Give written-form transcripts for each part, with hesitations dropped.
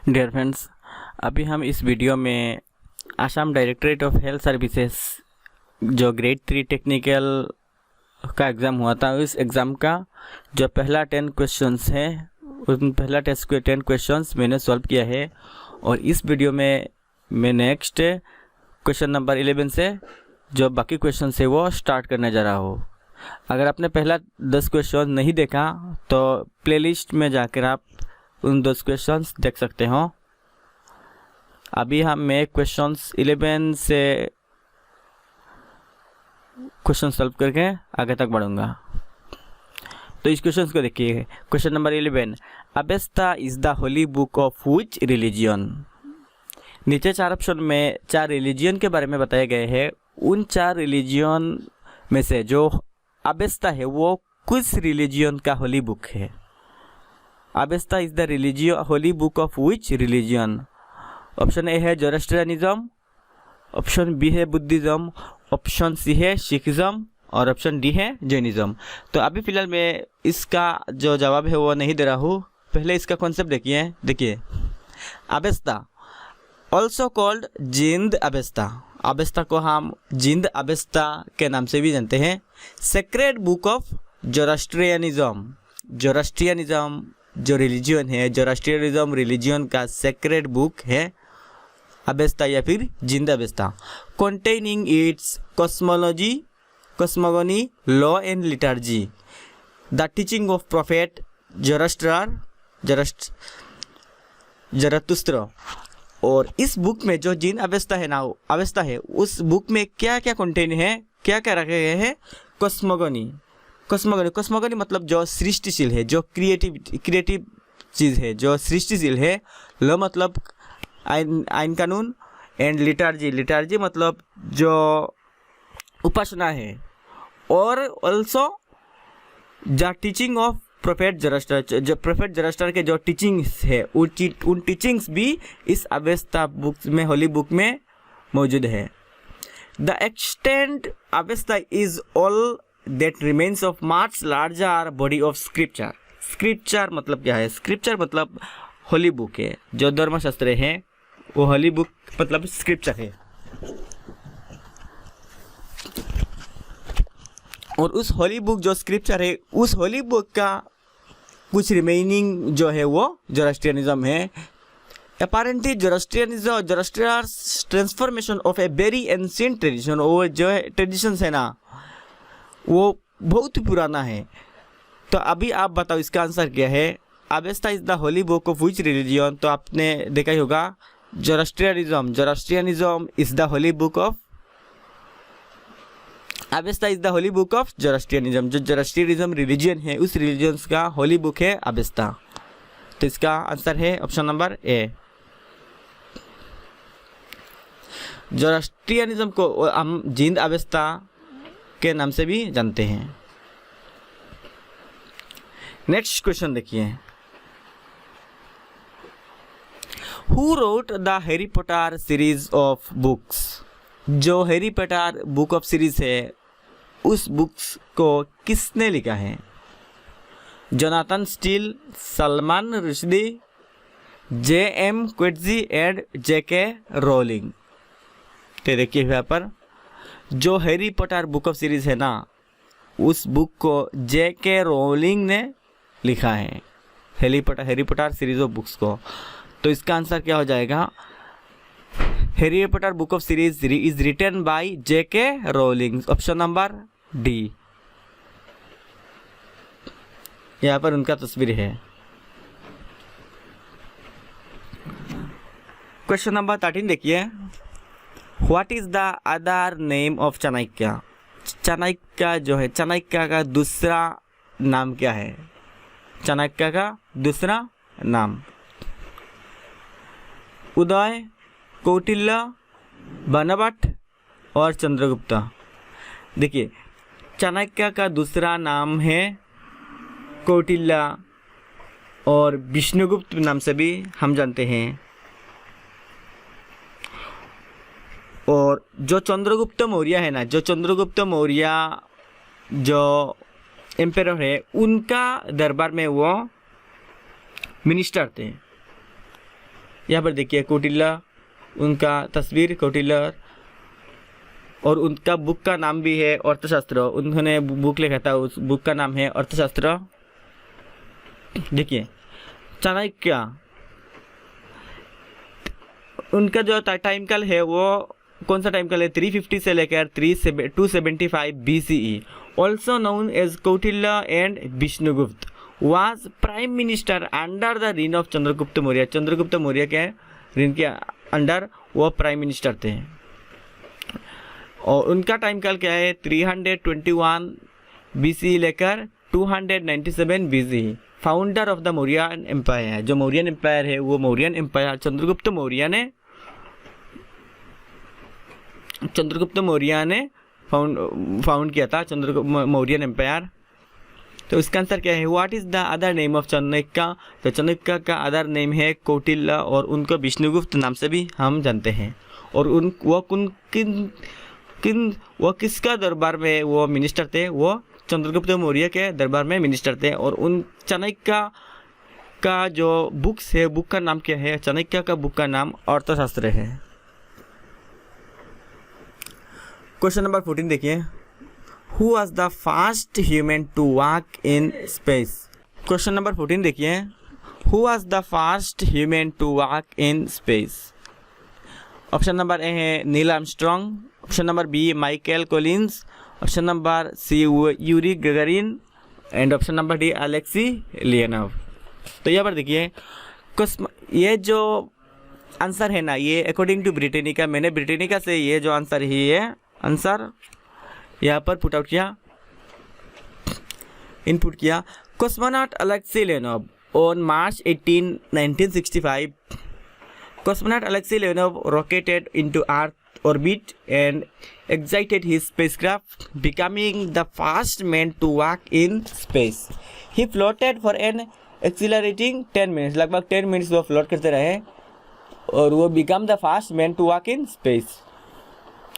Dear friends, अभी हम इस वीडियो में Assam directorate of health services जो ग्रेड 3 टेक्निकल का एग्ज़ाम हुआ था, उस एग्ज़ाम का जो पहला 10 क्वेश्चंस है, उन पहला टेस्ट के 10 क्वेश्चंस मैंने सॉल्व किया है। और इस वीडियो में मैं नेक्स्ट क्वेश्चन नंबर 11 से जो बाकी क्वेश्चन है वो स्टार्ट करने जा रहा हूँ। अगर आपने पहला 10 क्वेश्चन नहीं देखा तो प्लेलिस्ट में जाकर आप उन 10 क्वेश्चंस देख सकते हो। अभी मैं क्वेश्चंस 11 से क्वेश्चन सॉल्व करके आगे तक बढ़ूंगा। तो इस क्वेश्चन को देखिए। Question number 11, Avesta is the holy book of which religion. नीचे 4 ऑप्शन में 4 रिलीजियन के बारे में बताए गए हैं। उन 4 रिलीजियन में से जो अवेस्ता है वो किस रिलीजियन का होली बुक है? Avesta is the religion Holi book of which religion? Option A है जोरास्ट्रियनिज्म, ऑप्शन बी है बुद्धिज्म, ऑप्शन सी है सिखिज्म और ऑप्शन डी है जैनिज्म। तो अभी फिलहाल मैं इसका जो जवाब है वो नहीं दे रहा हूँ। पहले इसका कॉन्सेप्ट देखिए। अवेस्ता ऑल्सो कॉल्ड जिंद अवेस्ता, अवेस्ता को हम जिंद अवेस्ता के नाम से भी जानते हैं। Sacred book of Zoroastrianism, Zoroastrianism जो रिलीजियन है, जोरास्ट्रियनिज्म रिलीजियन का सेक्रेड बुक है अवेस्ता या फिर Zend Avesta. Containing its cosmogony, law and liturgy, the teaching of prophet Zarathustra. और इस बुक में जो जिन अवेस्ता है उस बुक में क्या क्या कंटेन है, क्या क्या रखे गए हैं? कॉस्मोगोनी मतलब जो सृष्टिशील है, जो क्रिएटिव चीज़ है, जो सृष्टिशील है। लॉ मतलब आइन कानून, एंड लिटर्जी मतलब जो उपासना है। और also the teaching of prophet Zoroaster, जो प्रोफेट जोरास्ट्र के जो टीचिंग्स है उन टीचिंग्स भी इस अवेस्ता बुक में, होली बुक में मौजूद है। The extent Avesta is all that remains of much larger body of scripture. Scripture मतलब क्या है? स्क्रिप्चर मतलब होली बुक है, जो धर्मशास्त्र है वो होली बुक मतलब स्क्रिप्चर है। और उस होली बुक जो स्क्रिप्चर है, उस होली बुक का कुछ रिमेनिंग जो है वो जोरास्ट्रियनिज्म है। Apparently Zoroastrians transformation of a very ancient tradition, वो जो है ट्रेडिशंस है ना वो बहुत ही पुराना है। तो अभी आप बताओ इसका आंसर क्या है? Avesta is the holy book of which religion? तो आपने देखा ही होगा Zoroastrianism is the holy book of, Avesta is the holy book of Zoroastrianism. जो जोरास्ट्रियनिज्म रिलीजियन है उस रिलीजियन का होली बुक है अवेस्ता। तो इसका आंसर है ऑप्शन नंबर ए। जोरास्ट्रियनिज्म को हम जिंद अवेस्ता के नाम से भी जानते हैं। नेक्स्ट क्वेश्चन देखिए। Who wrote the Harry Potter series of books? जो Harry Potter book of series है उस बुक्स को किसने लिखा है? Jonathan Steel, Salman Rushdie, J.M. Coetzee and J.K. Rowling. तो देखिए यहाँ पर जो Harry Potter book of series है ना उस बुक को J.K. रोलिंग ने लिखा है, Harry Potter series of books को। तो इसका आंसर क्या हो जाएगा? Harry Potter book of series is written by J.K. Rowling, option number D. यहाँ पर उनका तस्वीर है। क्वेश्चन नंबर 13 देखिए। What is the other name of Chanakya? Chanakya जो है, चाणक्य का दूसरा नाम क्या है? चाणक्य का दूसरा नाम उदय, कौटिल्य, बनभट्ट और चंद्रगुप्त। देखिए चाणक्य का दूसरा नाम है कौटिल्य और विष्णुगुप्त नाम से भी हम जानते हैं। और जो चंद्रगुप्त मौर्य है ना, जो चंद्रगुप्त मौर्य जो एम्पेरर है उनका दरबार में वो मिनिस्टर थे। यहाँ पर देखिए कौटिल्य, उनका तस्वीर कौटिल्य, और उनका बुक का नाम भी है अर्थशास्त्र। उन्होंने बुक लिखा था, उस बुक का नाम है अर्थशास्त्र। देखिए चाणक्य, उनका जो टाइम काल है वो कौन सा टाइम काल है, 350 से लेकर 275 BCE। Also known as Kautilya and Vishnugupta was prime minister under the reign of Chandragupta Maurya. Chandragupta Maurya के रीन के अंडर वो प्राइम मिनिस्टर थे। और उनका टाइम काल क्या है, 321 BCE लेकर 297 BCE। Founder of the Mauryan empire है। जो मौर्यन एम्पायर है वो मौर्यन एम्पायर चंद्रगुप्त मौर्य ने फाउंड किया था, चंद्रगुप्त मौर्यन एम्पायर। तो इसका आंसर क्या है, what is the other name of Chanakya. तो चाणक्य का अदर नेम है कौटिल्य, और उनको विष्णुगुप्त नाम से भी हम जानते हैं। और वो किसका दरबार में वो मिनिस्टर थे, वो चंद्रगुप्त मौर्य के दरबार में मिनिस्टर थे। और उन चाणक्य का जो बुक्स है, बुक का नाम क्या है, चाणक्य का बुक का नाम अर्थशास्त्र है। क्वेश्चन नंबर 14 देखिए, who was the first human to walk in space. Question number 14 देखिए, who was the first human to walk in space. Option number A है Neil Armstrong, option number B Michael Collins, option number C Yuri Gagarin, and option number D Alexei Leonov. तो यहाँ पर देखिए ये जो answer है ना, ये अकॉर्डिंग टू ब्रिटेनिका, मैंने ब्रिटेनिका से ये जो आंसर है ये आंसर यहाँ पर पुट आउट किया, इनपुट किया। Cosmonaut Alexei Leonov on March 18, 1965, cosmonaut Alexei Leonov rocketed into Earth orbit and exited his spacecraft, becoming the first man to walk in space. He floated for an accelerating 10 minutes, लगभग 10 minutes वो float करते रहे और वो become the first man to walk in space.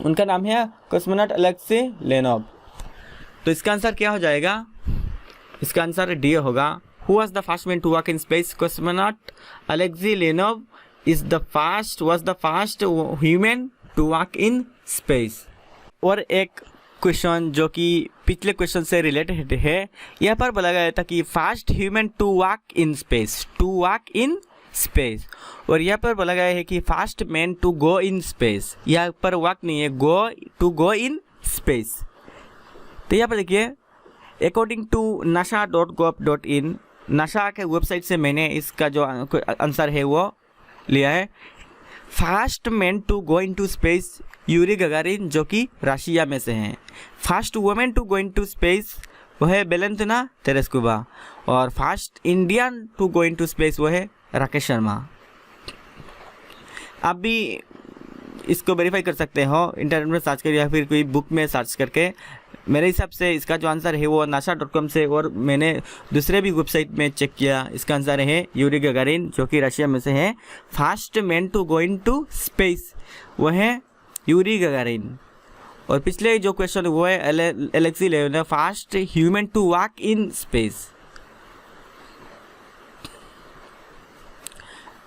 उनका नाम है cosmonaut Alexei लेनोव। तो इसका आंसर क्या हो जाएगा, इसका आंसर डी होगा। Who was the first man to walk in space, cosmonaut Alexei Leonov was the first human to walk in space। और एक क्वेश्चन जो कि पिछले क्वेश्चन से रिलेटेड है, यहाँ पर बोला गया था कि first human to walk in space, और यहाँ पर बोला गया है कि first man to go in space. यहाँ पर वॉक नहीं है, गो इन स्पेस। तो यहाँ पर देखिए अकॉर्डिंग टू nasa.gov.in, नासा के वेबसाइट से मैंने इसका जो आंसर है वो लिया है। First man to go into space Yuri Gagarin, जो कि रशिया में से हैं। First women to go into space वो है वेलेंटिना तेरेस्कोवा, और first Indian to go into space वो है राकेश शर्मा। आप भी इसको वेरीफाई कर सकते हो इंटरनेट में सर्च कर या फिर कोई बुक में सर्च करके। मेरे हिसाब से इसका जो आंसर है वो nasa.com से, और मैंने दूसरे भी वेबसाइट में चेक किया, इसका आंसर है यूरी गगारिन, जो कि रशिया में से है। First man to go into space वो है यूरी गगारिन। और पिछले जो क्वेश्चन वो है Alexei Leonov, first human to walk in space.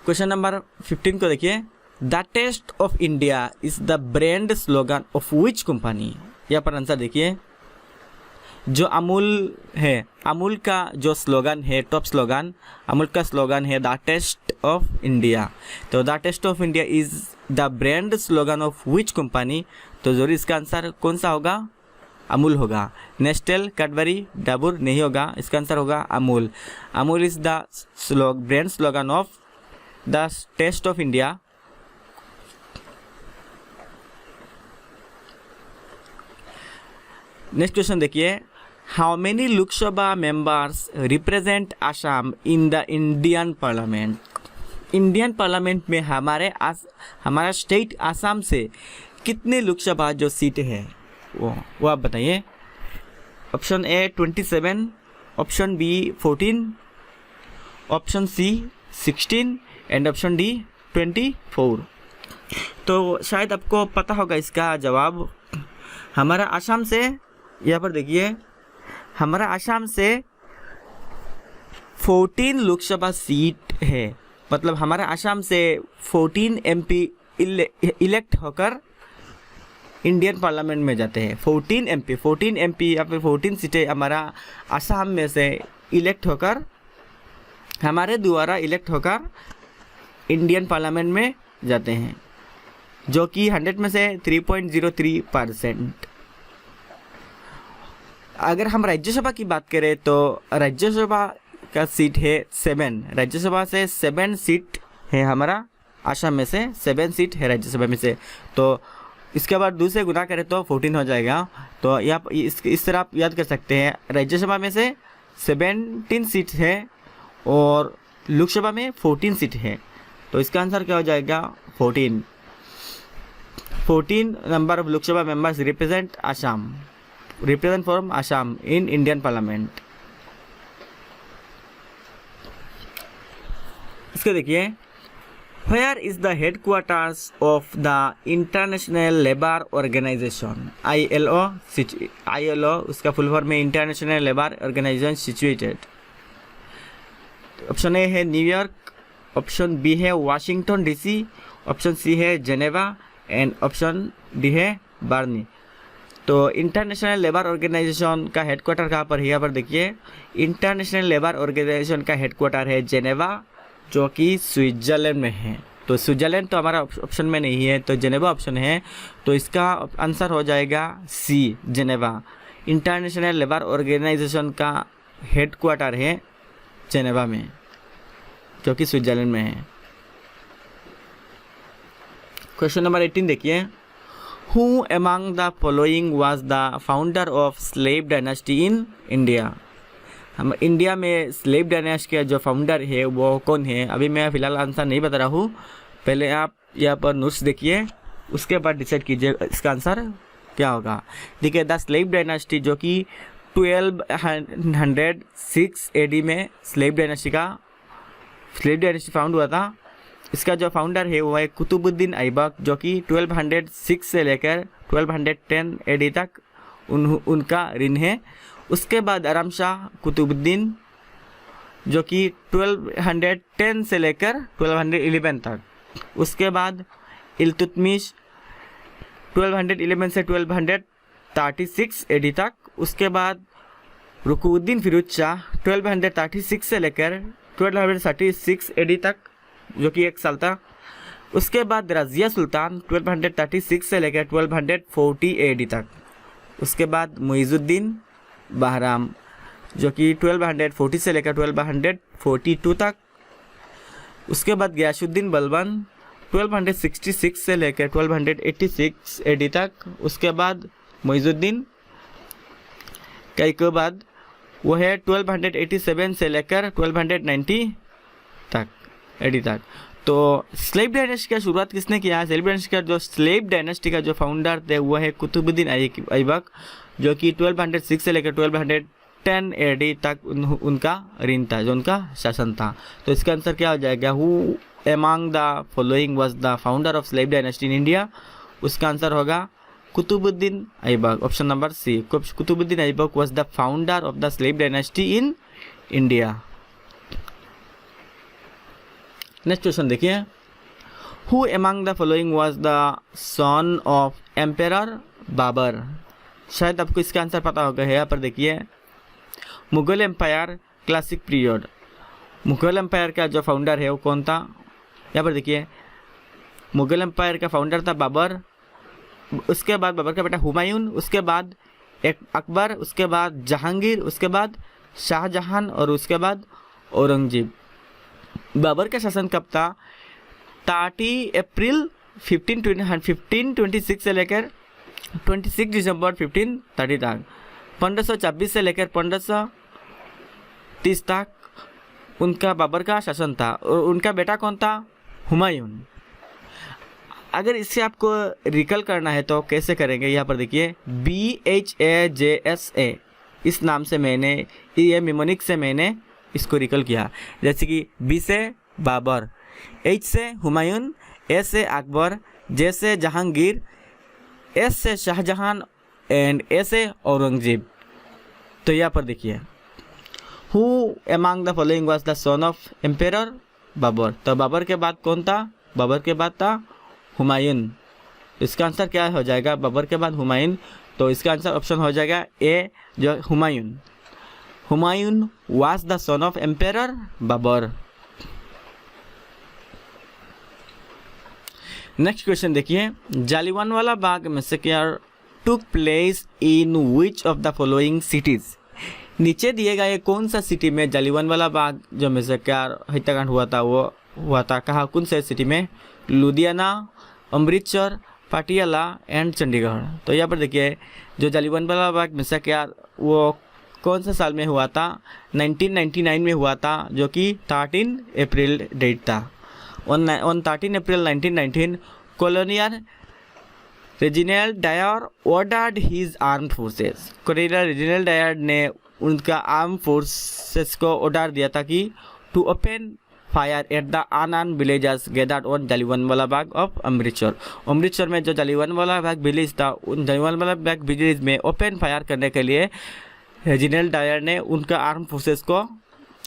Question number 15 को देखिए, the taste of India is the brand slogan of which company. यहाँ पर आंसर देखिए, जो अमूल है, अमूल का जो स्लोगन है, टॉप स्लोगन, अमूल का स्लोगन है द टेस्ट ऑफ इंडिया। तो the taste of India is the brand slogan of which company. तो जरूर इसका आंसर कौन सा होगा, अमूल होगा। नेस्टल, कैडबरी, डाबर नहीं होगा, इसका आंसर होगा Amul. Amul is the brand slogan of the taste of India. Next question देखिए, how many Lok Sabha members represent Assam in the Indian parliament. Indian parliament में हमारा स्टेट आसाम से कितने लोकसभा जो सीट है वो आप बताइए। Option A 27, option B 14, option C 16 and option D 24। तो शायद आपको पता होगा इसका जवाब। हमारा आसाम से, यहाँ पर देखिए, हमारा आसाम से 14 लोकसभा सीट है। मतलब हमारा आसाम से 14 MP इलेक्ट होकर इंडियन पार्लियामेंट में जाते हैं। 14 MP या फिर 14 सीटें हमारा आसाम में से इलेक्ट होकर, हमारे द्वारा इलेक्ट होकर इंडियन पार्लियामेंट में जाते हैं, जो कि 100 में से 3.03%। अगर हम राज्यसभा की बात करें तो राज्यसभा का सीट है 7। राज्यसभा से 7 सीट है हमारा आसाम में से, 7 सीट है राज्यसभा में से। तो इसके बाद 2 से गुना करें तो 14 हो जाएगा। तो यहाँ इस तरह आप याद कर सकते हैं, राज्यसभा में से 17 सीट है और लोकसभा में 14 सीट है। तो इसका आंसर क्या हो जाएगा? 14 number of Lok Sabha members represent from Assam in Indian parliament. इसको देखिए, where is the headquarters of the international labour organisation ILO, उसका फुल फॉर्म है international labour organisation situated. Option A है न्यूयॉर्क, ऑप्शन बी है वाशिंगटन DC, ऑप्शन सी है Geneva and option D है Bern. तो international labour organisation का headquarter कहाँ पर है? यहाँ पर देखिए, इंटरनेशनल लेबर ऑर्गेनाइजेशन का हेडक्वार्टर है जेनेवा, जो कि स्विट्जरलैंड में है। तो स्विट्जरलैंड तो हमारा ऑप्शन में नहीं है, तो जेनेवा ऑप्शन है। तो इसका आंसर हो जाएगा सी, जेनेवा। इंटरनेशनल लेबर ऑर्गेनाइजेशन का हेडक्वार्टर है जेनेवा में, जो कि स्विट्जरलैंड में है। क्वेश्चन नंबर 18 देखिए, who among the following was the founder of slave dynasty in India? हम इंडिया में स्लेव डायनेस्टी का जो फाउंडर है वो कौन है? अभी मैं फिलहाल आंसर नहीं बता रहा हूँ, पहले आप यहाँ पर नोट्स देखिए, उसके बाद डिसाइड कीजिए इसका आंसर क्या होगा। देखिए, द स्लेव डायनेस्टी जो कि 1206 AD में स्लेव डायनेस्टी फाउंड हुआ था। इसका जो फाउंडर है वो है कुतुबुद्दीन ऐबक, जो कि 1206 से लेकर 1210 AD तक उनका ऋण है। उसके बाद आराम शाह कुतुबुद्दीन, जो कि 1210 से लेकर 1211 तक। उसके बाद इल्तुतमिश 1211 से 1236 AD तक। उसके बाद रुकुनुद्दीन फिरोज शाह 1236 से लेकर 1236 AD तक, जो कि 1 साल था। उसके बाद रज़िया सुल्तान 1236 से लेकर 1240 AD तक। उसके बाद मुइज़ुद्दीन बहराम, जो कि 1240 से लेकर 1242 तक। उसके बाद गयासुद्दीन बलबन 1266 से लेकर 1286 AD तक। उसके बाद मुइज़ुद्दीन के बाद वो है 1287 से लेकर 1290 तक AD तक। तो स्लेव डायनेस्टी का शुरुआत किसने किया है? स्लेव डायनेस्टी का जो फाउंडर थे वो है कुतुबुद्दीन ऐबक, जो कि 1206 से लेकर 1210 AD तक उनका ऋण था, जो उनका शासन था। तो इसका आंसर क्या हो जाएगा? Who among the following was the founder of slave dynasty in India? उसका आंसर होगा Qutbuddin Aibak, option number C. Qutbuddin Aibak was the founder of the slave dynasty in India. Next question देखिए, who among the following was the son of emperor Babur? शायद आपको इसका answer पता होगा। यहाँ पर देखिए, Mughal empire classic period, Mughal empire का जो फाउंडर है वो कौन था? यहाँ पर देखिए, मुगल एम्पायर का फाउंडर था बाबर। उसके बाद बाबर का बेटा हुमायूं, उसके बाद अकबर, उसके बाद जहांगीर, उसके बाद शाहजहां और उसके बाद औरंगजेब। बाबर का शासन कब था? 30 अप्रैल 1526 से लेकर 26 दिसंबर 1530 तक। 1526 से लेकर 1530 तक उनका बाबर का शासन था। और उनका बेटा कौन था? हुमायूं। अगर इससे आपको रिकल करना है तो कैसे करेंगे? यहाँ पर देखिए, BHAJSA इस नाम से मैंने, ये मेमोनिक से मैंने इसको रिकल किया। जैसे कि B से बाबर, H से हुमायूं, A से अकबर, J से जहांगीर, S से शाहजहां एंड A से औरंगजेब। तो यहाँ पर देखिए, who among the following was the son of emperor Babur. तो बाबर के बाद कौन था? बाबर के बाद था हुमायूं। इसका आंसर क्या हो जाएगा? बाबर के बाद हुमायूं। तो इसका आंसर ऑप्शन हो जाएगा ए, जो Humayun. Humayun was the son of emperor Babur. Next question देखिए, Jallianwala Bagh massacre took place in which of the following cities. नीचे दिए गए कौन सा सिटी में जालियांवाला बाग जो मैसेकर हत्याकांड हुआ था वो हुआ था? कहा कौन से सिटी में? लुधियाना, अमृतसर, पटियाला एंड चंडीगढ़। तो यहाँ पर देखिए जो जालियांवाला बाग मैसेकर वो कौन से साल में हुआ था? 1999 में हुआ था, जो कि 13 अप्रैल डेट था। On 13 April 1919 colonial Reginald Dyer ordered his armed forces. Colonial Reginald Dyer ने उनका आर्म फोर्सेस को ऑर्डर दिया था कि to open fire at the unarmed villagers gathered on Jallianwala Bagh of Amritsar. Amritsar में जो जालियांवाला बाग विलेज था, उन जालियांवाला बाग विलेज में ओपन फायर करने के लिए रेजिनाल्ड डायर ने उनका आर्म फोर्सेस को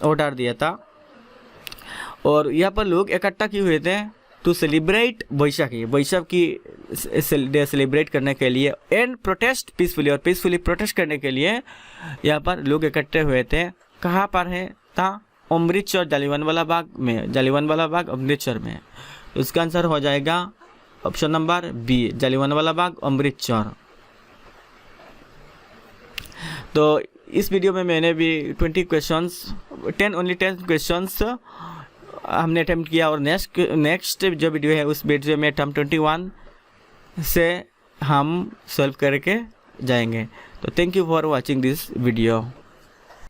ऑर्डर दिया था। और यहाँ पर लोग इकट्ठा किए हुए थे to celebrate Baisakhi day celebrate करने के लिए एंड प्रोटेस्ट पीसफुली, और पीसफुली प्रोटेस्ट करने के लिए यहाँ पर लोग इकट्ठे हुए थे। कहाँ पर है था? अमृतसर, जालियांवाला बाग में, जालियांवाला बाग अमृतसर में। तो इसका आंसर हो जाएगा option number B, Jallianwala Bagh Amritsar. तो इस वीडियो में मैंने भी 20 क्वेश्चंस 10 क्वेश्चंस हमने अटेम्प्ट किया, और नेक्स्ट जो वीडियो है उस वीडियो में टर्म 21 से हम सॉल्व करके जाएंगे। तो thank you for watching this video.